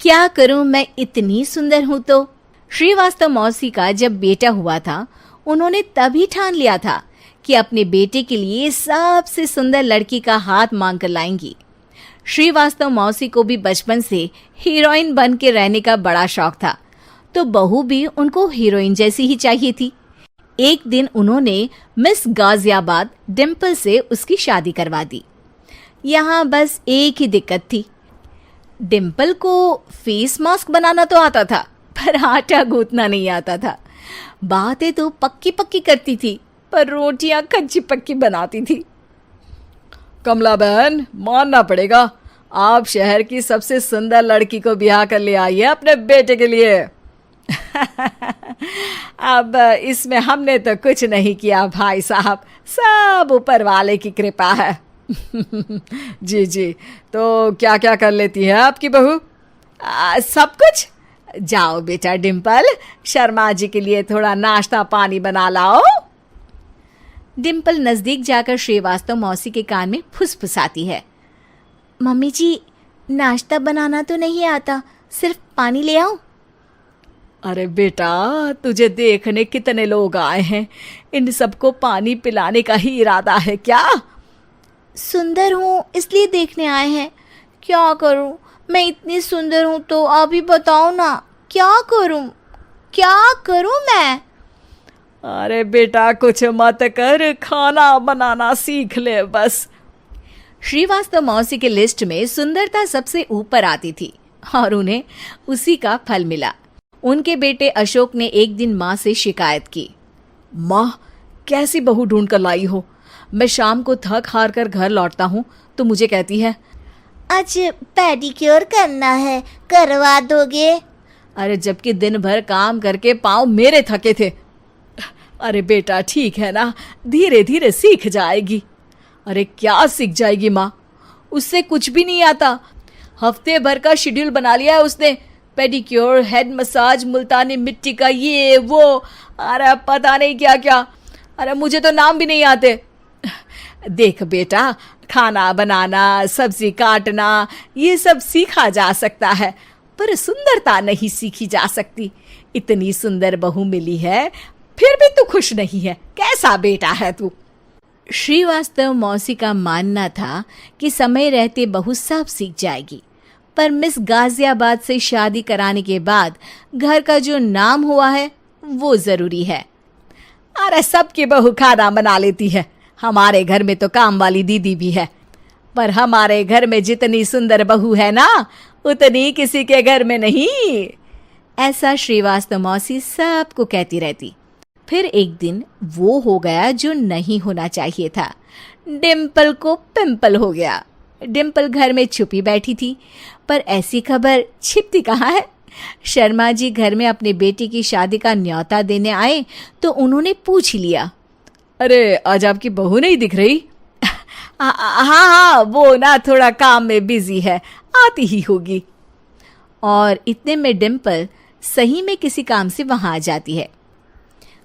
क्या करूं, मैं इतनी सुंदर हूं तो। श्रीवास्तव मौसी का जब बेटा हुआ था, उन्होंने तभी ठान लिया था कि अपने बेटे के लिए सबसे सुंदर लड़की का हाथ मांग कर लाएंगी। श्रीवास्तव मौसी को भी बचपन से हीरोइन बन के रहने का बड़ा शौक था, तो बहू भी उनको हीरोइन जैसी ही चाहिए थी। एक दिन उन्होंने मिस गाजियाबाद डिम्पल से उसकी शादी करवा दी। यहाँ बस एक ही दिक्कत थी, डिम्पल को फेस मास्क बनाना तो आता था, पर आटा गूंथना नहीं आता था। बातें तो पक्की पक्की करती थी, पर रोटियां कच्ची पक्की बनाती थी। कमला बहन, मानना पड़ेगा, आप शहर की सबसे सुंदर लड़की को ब्याह कर ले आई है अपने बेटे के लिए। अब इसमें हमने तो कुछ नहीं किया भाई साहब, सब ऊपर वाले की कृपा है। जी जी, तो क्या क्या कर लेती है आपकी बहू? सब कुछ। जाओ बेटा डिम्पल, शर्मा जी के लिए थोड़ा नाश्ता पानी बना लाओ। डिम्पल नजदीक जाकर श्रीवास्तव मौसी के कान में फुसफुसाती है। मम्मी जी, नाश्ता बनाना तो नहीं आता, सिर्फ पानी ले आओ। अरे बेटा, तुझे देखने कितने लोग आए हैं, इन सबको पानी पिलाने का ही इरादा है क्या? सुंदर हूँ इसलिए देखने आए हैं। क्या करूँ, मैं इतनी सुंदर हूँ तो आप ही बताओ ना, क्या करूँ मैं? अरे बेटा, कुछ मत कर, खाना बनाना सीख ले बस। श्रीवास्तव मौसी के लिस्ट में सुंदरता सबसे ऊपर आती थी और उन्हें उसी का फल मिला। उनके बेटे अशोक ने एक दिन माँ से शिकायत की। माँ, कैसी बहू ढूंढ कर लाई हो? मैं शाम को थक हार कर घर लौटता हूँ तो मुझे कहती है, आज पेडिक्योर करना है, करवा दोगे? अरे जबकि दिन भर काम करके पाँव मेरे थके थे। अरे बेटा, ठीक है ना, धीरे धीरे सीख जाएगी। अरे क्या सीख जाएगी माँ, उससे कुछ भी नहीं आता। हफ्ते भर का शेड्यूल बना लिया है उसने, पेडिक्योर, हेड मसाज, मुल्तानी मिट्टी का ये वो, अरे पता नहीं क्या क्या। अरे मुझे तो नाम भी नहीं आते। देख बेटा, खाना बनाना, सब्जी काटना, ये सब सीखा जा सकता है, पर सुंदरता नहीं सीखी जा सकती। इतनी सुंदर बहू मिली है, फिर भी तू खुश नहीं है, कैसा बेटा है तू? श्रीवास्तव मौसी का मानना था कि समय रहते बहू सब सीख जाएगी, पर मिस गाजियाबाद से शादी कराने के बाद घर का जो नाम हुआ है वो जरूरी है। अरे सबकी बहू खाना बना लेती है, हमारे घर में तो काम वाली दीदी भी है, पर हमारे घर में जितनी सुंदर बहू है ना, उतनी किसी के घर में नहीं। ऐसा श्रीवास्तव मौसी सबको कहती रहती। फिर एक दिन वो हो गया जो नहीं होना चाहिए था, डिम्पल को पिंपल हो गया। डिम्पल घर में छुपी बैठी थी, पर ऐसी खबर छिपती कहाँ है। शर्मा जी घर में अपने बेटे की शादी का न्योता देने आए तो उन्होंने पूछ लिया, अरे आज आपकी बहू नहीं दिख रही? हाँ, वो ना थोड़ा काम में बिजी है, आती ही होगी। और इतने में डिम्पल सही में किसी काम से वहां आ जाती है।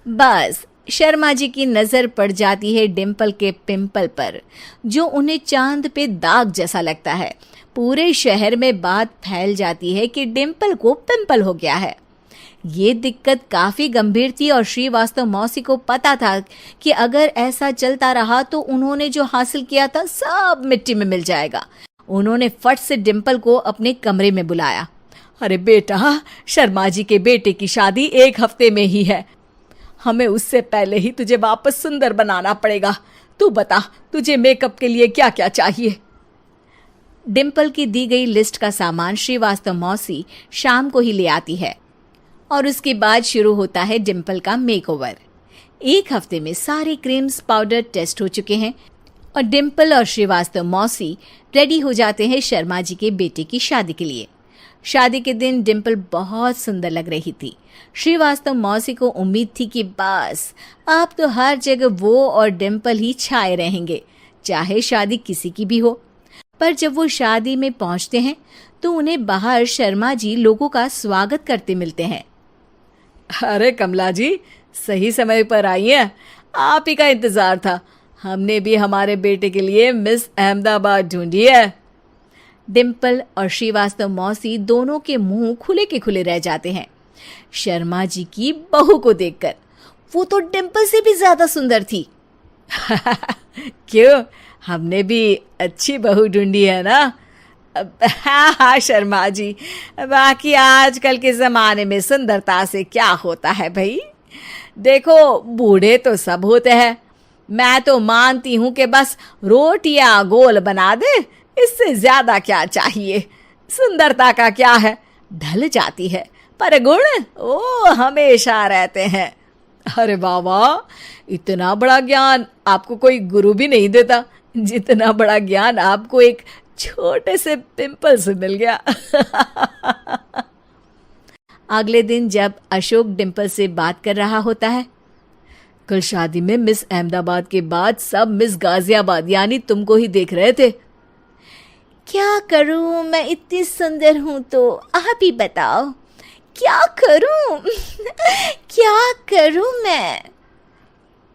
बस शर्मा जी की नजर पड़ जाती है डिम्पल के पिंपल पर, जो उन्हें चांद पे दाग जैसा लगता है। पूरे शहर में बात फैल जाती है कि डिम्पल को पिंपल हो गया है। ये दिक्कत काफी गंभीर थी और श्रीवास्तव मौसी को पता था कि अगर ऐसा चलता रहा तो उन्होंने जो हासिल किया था सब मिट्टी में मिल जाएगा। उन्होंने फट से डिम्पल को अपने कमरे में बुलाया। अरे बेटा, शर्मा जी के बेटे की शादी 1 हफ्ते में ही है, हमें उससे पहले ही तुझे वापस सुंदर बनाना पड़ेगा। तू बता, तुझे मेकअप के लिए क्या क्या चाहिए? डिम्पल की दी गई लिस्ट का सामान श्रीवास्तव मौसी शाम को ही ले आती है और उसके बाद शुरू होता है डिम्पल का मेकओवर। 1 हफ्ते में सारे क्रीम्स पाउडर टेस्ट हो चुके हैं और डिम्पल और श्रीवास्तव मौसी रेडी हो जाते हैं शर्मा जी के बेटे की शादी के लिए। शादी के दिन डिम्पल बहुत सुंदर लग रही थी। श्रीवास्तव मौसी को उम्मीद थी कि बस अब तो हर जगह वो और डिम्पल ही छाए रहेंगे, चाहे शादी किसी की भी हो। पर जब वो शादी में पहुंचते हैं तो उन्हें बाहर शर्मा जी लोगों का स्वागत करते मिलते हैं। अरे कमला जी, सही समय पर आई हैं, आप ही का इंतजार था। हमने भी हमारे बेटे के लिए मिस अहमदाबाद ढूंढी है। डिम्पल और श्रीवास्तव मौसी दोनों के मुंह खुले के खुले रह जाते हैं शर्मा जी की बहू को देखकर। वो तो डिम्पल से भी ज्यादा सुंदर थी। क्यों, हमने भी अच्छी बहू ढूंढी है ना? हाँ हाँ शर्मा जी, बाकी आजकल के ज़माने में सुंदरता से क्या होता है भाई? देखो, बूढ़े तो सब होते हैं। मैं तो मानती हूँ कि बस रोटियां गोल बना दे, इससे ज्यादा क्या चाहिए। सुंदरता का क्या है, ढल जाती है, पर गुण ओ हमेशा रहते हैं। अरे बाबा, इतना बड़ा ज्ञान आपको कोई गुरु भी नहीं देता जितना बड़ा ज्ञान आपको एक छोटे से पिंपल से मिल गया। अगले दिन जब अशोक डिम्पल से बात कर रहा होता है, कल शादी में मिस अहमदाबाद के बाद सब मिस गाजियाबाद यानी तुमको ही देख रहे थे। क्या करूं, मैं इतनी सुंदर हूं तो आप ही बताओ क्या करूं? क्या करूं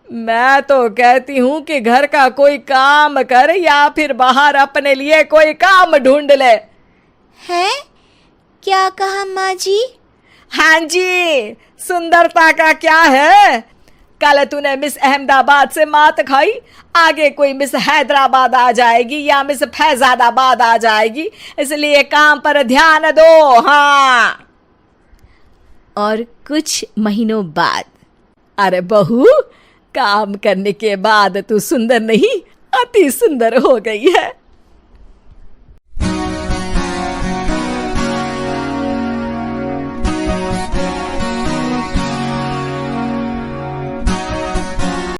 मैं तो कहती हूं कि घर का कोई काम कर या फिर बाहर अपने लिए कोई काम ढूंढ ले। है? क्या कहा माँ जी? हाँ जी, सुंदरता का क्या है? कल तूने मिस अहमदाबाद से मात खाई, आगे कोई मिस हैदराबाद आ जाएगी या मिस फैजादाबाद आ जाएगी, इसलिए काम पर ध्यान दो। हाँ। और कुछ महीनों बाद, अरे बहू, काम करने के बाद तू सुंदर नहीं, अति सुंदर हो गई है।